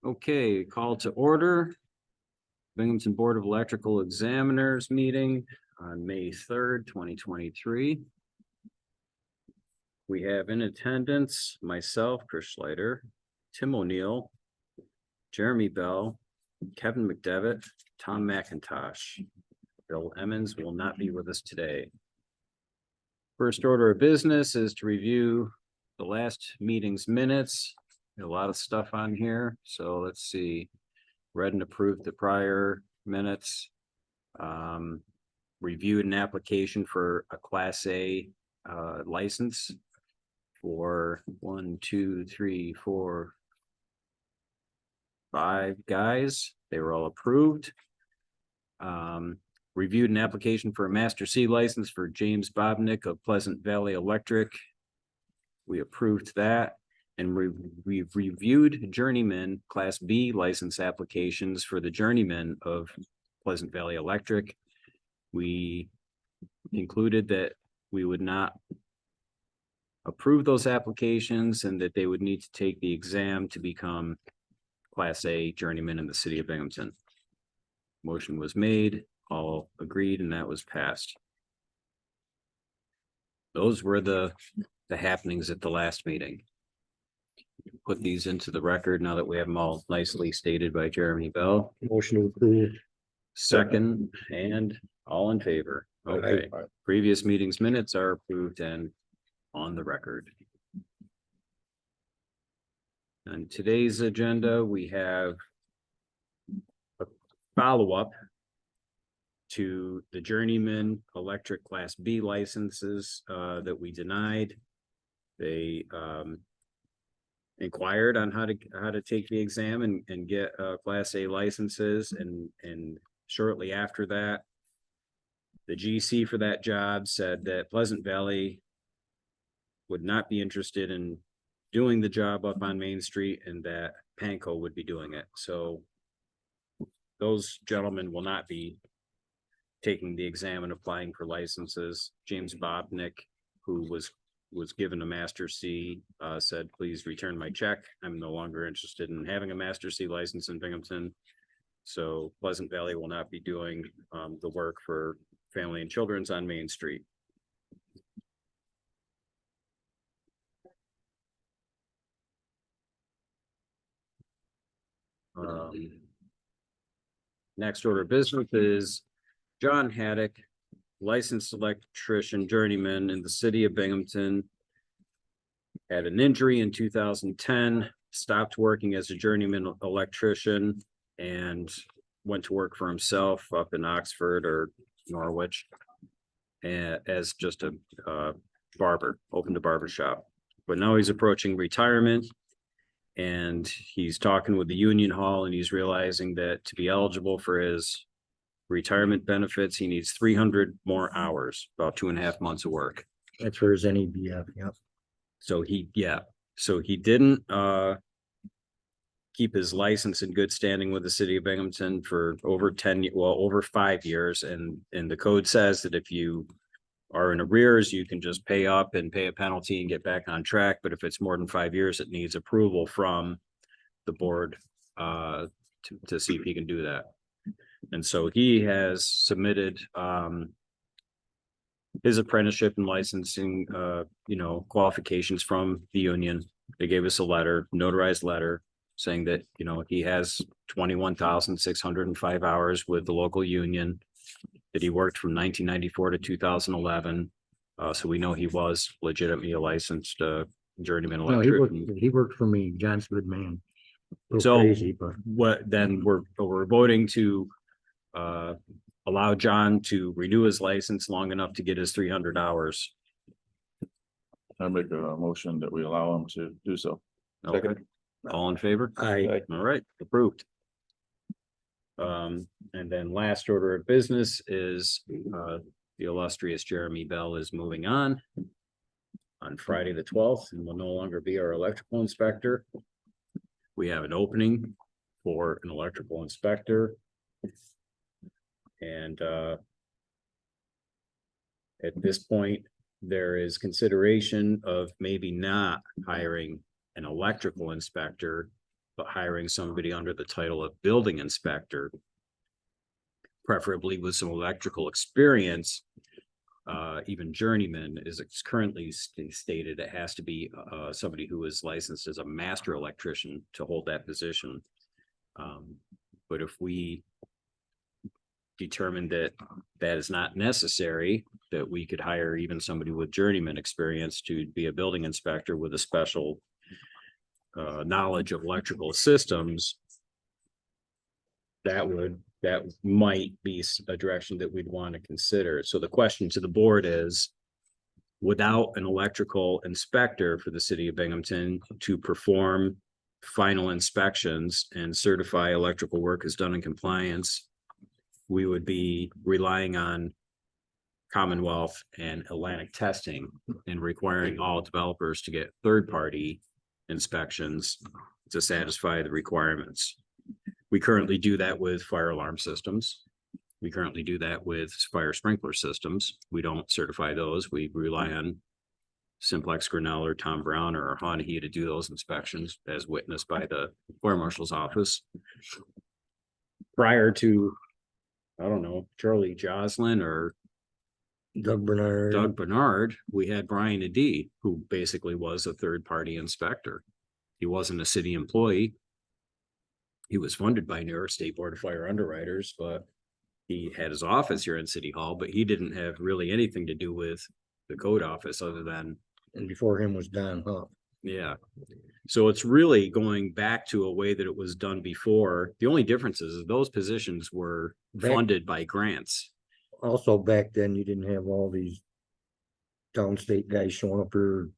Okay, call to order. Binghamton Board of Electrical Examiners meeting on May 3rd, 2023. We have in attendance myself, Chris Schleider, Tim O'Neill, Jeremy Bell, Kevin McDevitt, Tom McIntosh. Bill Emmons will not be with us today. First order of business is to review the last meeting's minutes. A lot of stuff on here, so let's see. Read and approved the prior minutes. Reviewed an application for a Class A license for 1, 2, 3, 4, 5 guys. They were all approved. Reviewed an application for a Master C license for James Bobnick of Pleasant Valley Electric. We approved that. And we've reviewed journeyman Class B license applications for the journeyman of Pleasant Valley Electric. We concluded that we would not approve those applications and that they would need to take the exam to become Class A journeyman in the city of Binghamton. Motion was made, all agreed, and that was passed. Those were the happenings at the last meeting. Put these into the record now that we have them all nicely stated by Jeremy Bell. Motion to approve. Second, and all in favor. Okay, Aye. previous meetings minutes are approved and on the record. On today's agenda, we have a follow-up to the journeyman electric Class B licenses that we denied. They inquired on how to take the exam and get Class A licenses, and shortly after that, the GC for that job said that Pleasant Valley would not be interested in doing the job up on Main Street and that Panko would be doing it. So those gentlemen will not be taking the exam and applying for licenses. James Bobnick, who was given a Master C, said, please return my check. I'm no longer interested in having a Master C license in Binghamton. So Pleasant Valley will not be doing the work for Family and Children's on Main Street. Next order of business is John Haddock, licensed electrician journeyman in the city of Binghamton. Had an injury in 2010, stopped working as a journeyman electrician and went to work for himself up in Oxford or Norwich as just a barber, opened a barber shop. But now he's approaching retirement and he's talking with the union hall and he's realizing that to be eligible for his retirement benefits, he needs 300 more hours, about 2.5 months of work. That's for his NEBF, yep. So he didn't keep his license in good standing with the city of Binghamton for over 5 years. And the code says that if you are in arrears, you can just pay up and pay a penalty and get back on track. But if it's more than 5 years, it needs approval from the board to see if he can do that. And so he has submitted his apprenticeship and licensing, qualifications from the union. They gave us a letter, notarized letter, saying that, he has 21,605 hours with the local union, that he worked from 1994 to 2011. So we know he was legitimately a licensed journeyman No, electrician. he worked for me. John's a good man. So Crazy, but what then we're voting to allow John to renew his license long enough to get his 300 hours. I make a motion that we allow him to do so. Okay. All in favor? I All right, approved. And then last order of business is the illustrious Jeremy Bell is moving on Friday the 12th and will no longer be our electrical inspector. We have an opening for an electrical inspector. And at this point, there is consideration of maybe not hiring an electrical inspector but hiring somebody under the title of building inspector, preferably with some electrical experience. Even journeyman is it's currently stated it has to be somebody who is licensed as a master electrician to hold that position. But if we determine that that is not necessary, that we could hire even somebody with journeyman experience to be a building inspector with a special knowledge of electrical systems, that might be a direction that we'd want to consider. So the question to the board is, without an electrical inspector for the city of Binghamton to perform final inspections and certify electrical work is done in compliance, we would be relying on Commonwealth and Atlantic testing and requiring all developers to get third-party inspections to satisfy the requirements. We currently do that with fire alarm systems. We currently do that with fire sprinkler systems. We don't certify those. We rely on Simplex Grinnell or Tom Brown or Hawnahee to do those inspections as witnessed by the fire marshal's office. Prior to, I don't know, Charlie Joslin or Doug Bernard. we had Brian Adi, who basically was a third-party inspector. He wasn't a city employee. He was funded by New York State Board of Fire Underwriters, but he had his office here in City Hall, but he didn't have really anything to do with the code office other than, And before him was Don Huff. yeah. So it's really going back to a way that it was done before. The only difference is those positions were funded by grants. Also, back then, you didn't have all these downstate guys showing up here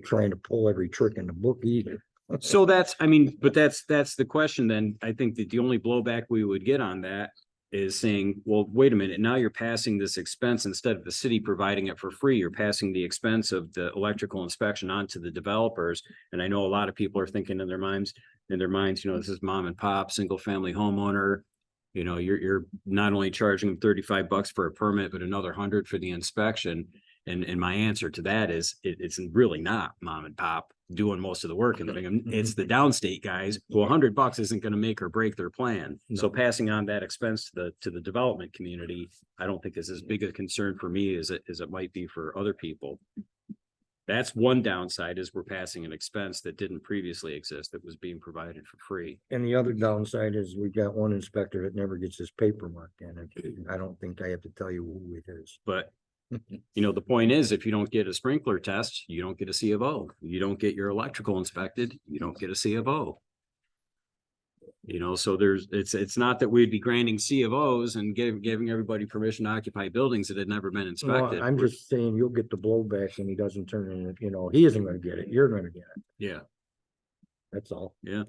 trying to pull every trick in the book either. So that's, I mean, but that's the question then. I think that the only blowback we would get on that is saying, well, wait a minute, now you're passing this expense instead of the city providing it for free. You're passing the expense of the electrical inspection onto the developers. And I know a lot of people are thinking in their minds, you know, this is mom and pop, single family homeowner. You know, you're not only charging them $35 for a permit, but another $100 for the inspection. And my answer to that is it's really not mom and pop doing most of the work in the Bingham. It's the downstate guys who $100 isn't going to make or break their plan. So passing on that expense to the development community, I don't think is as big a concern for me as it might be for other people. That's one downside, is we're passing an expense that didn't previously exist, that was being provided for free. And the other downside is we got one inspector that never gets his paper marked in it. I don't think I have to tell you who it is. But you know, the point is, if you don't get a sprinkler test, you don't get a C of O. You don't get your electrical inspected, you don't get a C of O. You know, so it's not that we'd be granting C of Os and giving everybody permission to occupy buildings that had never been inspected. I'm just saying you'll get the blowback and he doesn't turn in, you know, he isn't gonna get it, you're gonna get it, Yeah, that's all. yeah.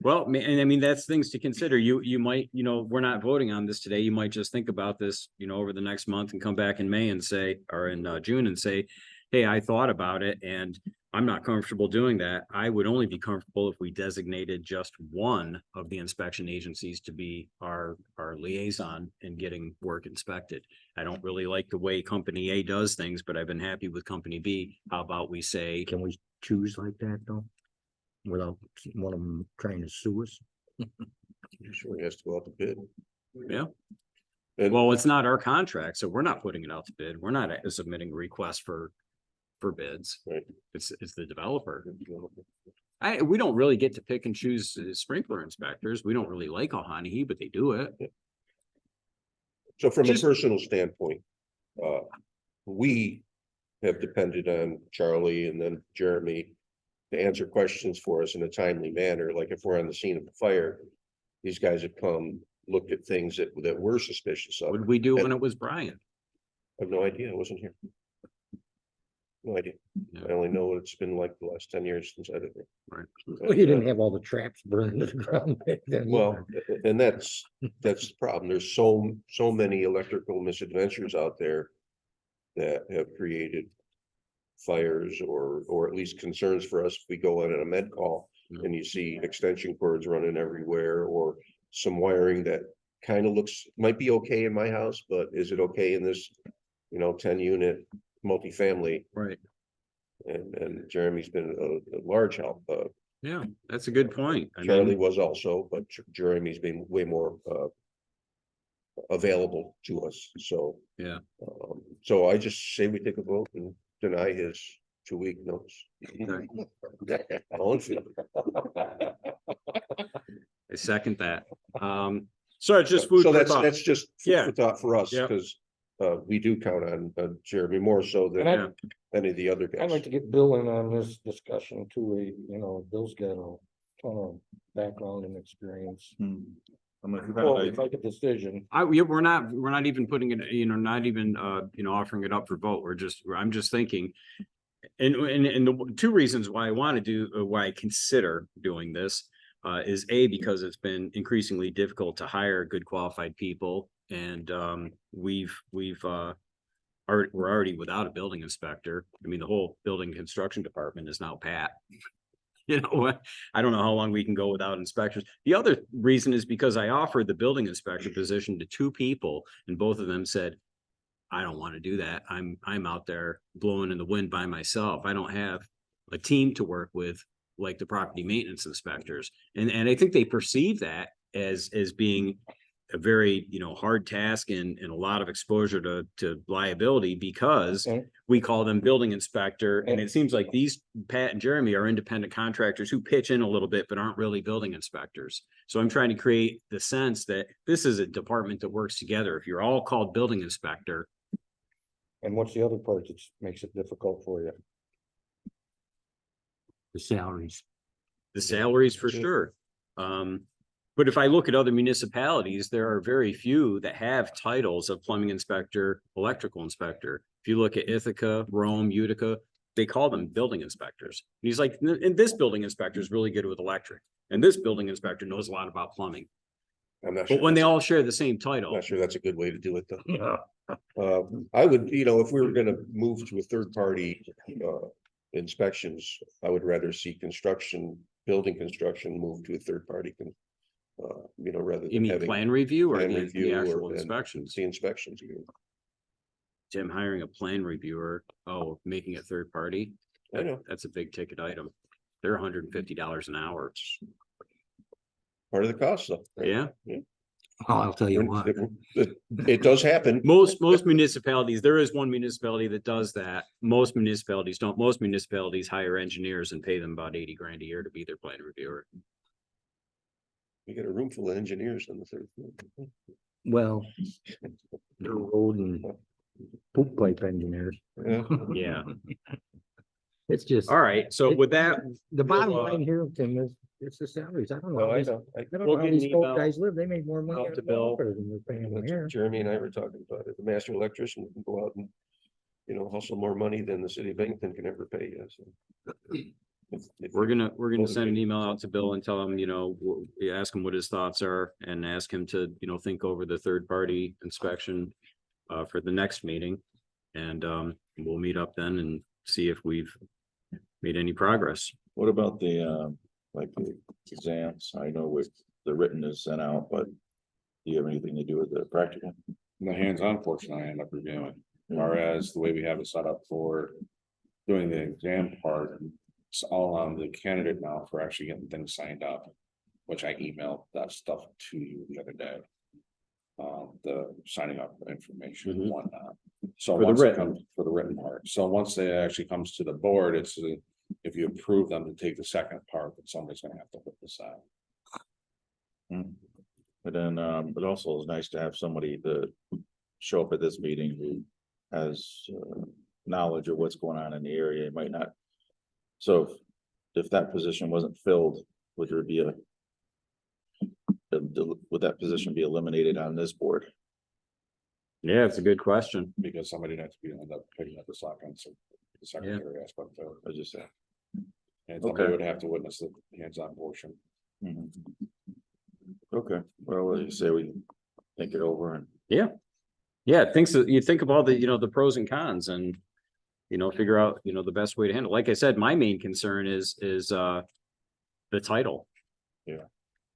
Well, and I mean, that's things to consider. You might, you know, we're not voting on this today. You might just think about this, you know, over the next month and come back in May and say, or in June and say, hey, I thought about it and I'm not comfortable doing that. I would only be comfortable if we designated just one of the inspection agencies to be our liaison in getting work inspected. I don't really like the way company A does things, but I've been happy with company B. How about we say, Can we choose like that though? Without one of them trying to sue us? Sure, he has to go out to bid. yeah, And well, it's not our contract, so we're not putting it out to bid. We're not submitting requests for bids. Right. It's the developer. We don't really get to pick and choose sprinkler inspectors. We don't really like Hawnahee, but they do it. So from a Just- personal standpoint, we have depended on Charlie and then Jeremy to answer questions for us in a timely manner. Like if we're on the scene of a fire, these guys have come, looked at things that we're suspicious of. What did we do when it was Brian? I have no idea. I wasn't here. No idea. Yeah. I only know what it's been like the last 10 years since I've been here. Right. Well, you didn't have all the traps burned to the ground back then. Well, and that's the problem. There's so many electrical misadventures out there that have created fires or at least concerns for us if we go in on a med call Yeah. and you see extension cords running everywhere or some wiring that kind of might be okay in my house, but is it okay in this, 10-unit multifamily? Right. And Jeremy's been a large help. Yeah, that's a good point. I Charlie mean, was also, but Jeremy's been way more available to us, so. Yeah. So I just say we take a vote and deny his 2-week notice. All in favor? I second that. So it's just food So for that's, thought. that's just food Yeah. for thought for us, Yep. because we do count on Jeremy more so than And any of the other I'd like guys. to get Bill in on this discussion too. Bill's got a ton of background and experience. I mean, if you Well, have we make a decision. We're not even putting it, not even, offering it up for vote. I'm just thinking. And the two reasons why I want to do, why I consider doing this, is because it's been increasingly difficult to hire good qualified people. And, we're already without a building inspector. I mean, the whole building construction department is now Pat. You know what? I don't know how long we can go without inspectors. The other reason is because I offered the building inspector position to two people and both of them said, I don't want to do that. I'm out there blowing in the wind by myself. I don't have a team to work with like the property maintenance inspectors. And I think they perceive that as being a very, hard task and a lot of exposure to liability because And- we call them building inspector. And it seems like these Pat and Jeremy are independent contractors who pitch in a little bit, but aren't really building inspectors. So I'm trying to create the sense that this is a department that works together. If you're all called building inspector, And what's the other part that makes it difficult for you? The salaries. the salaries for sure. But if I look at other municipalities, there are very few that have titles of plumbing inspector, electrical inspector. If you look at Ithaca, Rome, Utica, they call them building inspectors. And he's like, and this building inspector is really good with electric. And this building inspector knows a lot about plumbing. I'm not sure. But when they that's- all share the same I'm title, not sure that's a good way to do it, though. Yeah. I would, if we were gonna move to a third party inspections, I would rather see building construction move to a third party. Rather you than mean having plan review or plan the review actual and inspections? the inspections. Jim hiring a plan reviewer, making it third party. I know. That's a big ticket item. They're $150 an hour. Part of the cost, though. right? Yeah. I'll tell you what. It does happen. Most municipalities, there is one municipality that does that. Most municipalities don't. Most municipalities hire engineers and pay them about 80 grand a year to be their plan reviewer. You get a room full of engineers on the third floor. Well, the road and poop pipe engineers. Yeah. Yeah. It's just, All right. So with that, the bottom we'll, line here, Tim, is it's the salaries. I don't know. No, I I know. don't We'll know how get an these folk email guys live. They make more money out out to of Bill. Bill than we're paying them here. Jeremy and I were talking about it. The master electrician can go out and, hustle more money than the city of Bennington can ever pay you. So. If we're gonna send an motivated. email out to Bill and tell him, we ask him what his thoughts are and ask him to, think over the third party inspection for the next meeting. And we'll meet up then and see if we've made any progress. What about the exams? I know with the written is sent out, but do you have anything to do with the practical? The hands-on portion I end up reviewing, whereas the way we have it set up for doing the exam part, it's all on the candidate now for actually getting things signed up, which I emailed that stuff to you the other day. The signing up information and whatnot. So For the once it written. comes for the written part, so once they actually comes to the board, it's if you approve them to take the second part, then somebody's gonna have to put this out. But then, it also is nice to have somebody to show up at this meeting who has knowledge of what's going on in the area. It might not. So if that position wasn't filled, would there be would that position be eliminated on this board? Yeah, it's a good question. Because somebody had to be end up picking up the second, so the secretary aspect of it. I just say. And somebody Okay. would have to witness the hands-on portion. Okay, well, you say we think it over and. Yeah, you think of all the, the pros and cons and, figure out, the best way to handle. Like I said, my main concern is the title. Yeah.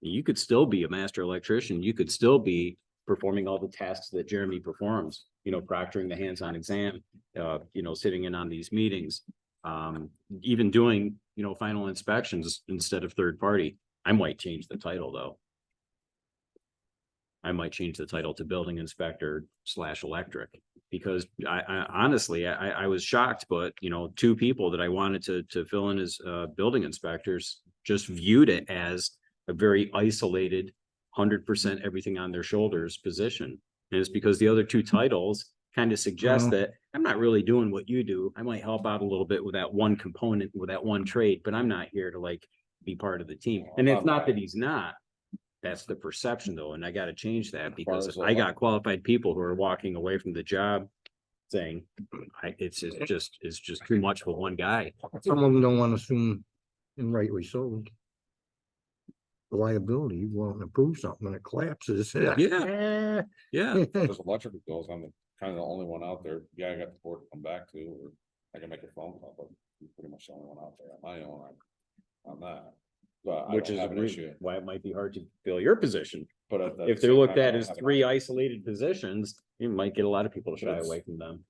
You could still be a master electrician. You could still be performing all the tasks that Jeremy performs, proctoring the hands-on exam, sitting in on these meetings. Even doing, final inspections instead of third party. I might change the title though. I might change the title to building inspector / electric. Because I honestly, I was shocked, but two people that I wanted to fill in as building inspectors just viewed it as a very isolated, 100% everything on their shoulders position. And it's because the other two titles kind of suggest that I'm not really doing what you do. I might help out a little bit with that one component, with that one trade, but I'm not here to like be part of the team. And it's not that he's not. That's the perception though, and I gotta change that because I got qualified people who are walking away from the job saying, it's just too much for one guy. Some of them don't want to assume, and rightly so. The liability, you want to prove something and it collapses. Yeah. Yeah, There's electrical bills, I'm kind of the only one out there, yeah, I got the board to come back to, or I can make a phone call, but I'm pretty much the only one out there on my own on that. But I which don't is have an issue, why it might be hard to fill your position. but at the If they're same looked time, I at don't as have an three issue. isolated positions, you might get a lot of people to shy That's- away from them.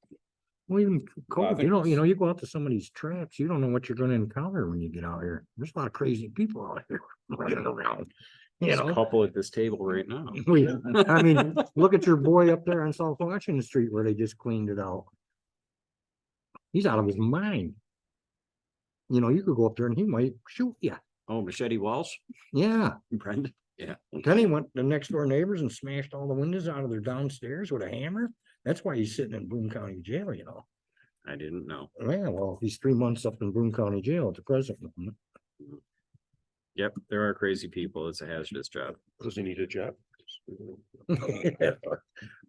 Well, even I code, think you go out to some of these traps, you don't know what you're gonna encounter when you get out here. There's a lot of crazy people out here running around. There's a couple at this table right now. I mean, look at your boy up there on South Washington Street where they just cleaned it out. He's out of his mind. You could go up there and he might shoot you. Oh, Machete Walsh, Yeah. Brenda. Then he went to next door neighbors and smashed all the windows out of their downstairs with a hammer. That's why he's sitting in Boone County Jail, I didn't know. Yeah, well, he's 3 months up in Boone County Jail at the present moment. Yep, there are crazy people. It's a hazardous job. Does he need a job?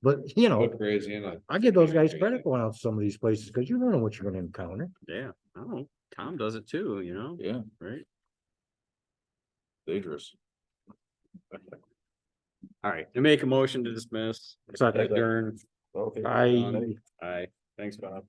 But, Go crazy and I give those guys credit going out to some of these places because you don't know what you're gonna encounter. Yeah, oh, Tom does it too, Yeah, right? dangerous. All right, to make a motion to dismiss. Second. Adjourn. Okay. I. Aye, thanks, Bob.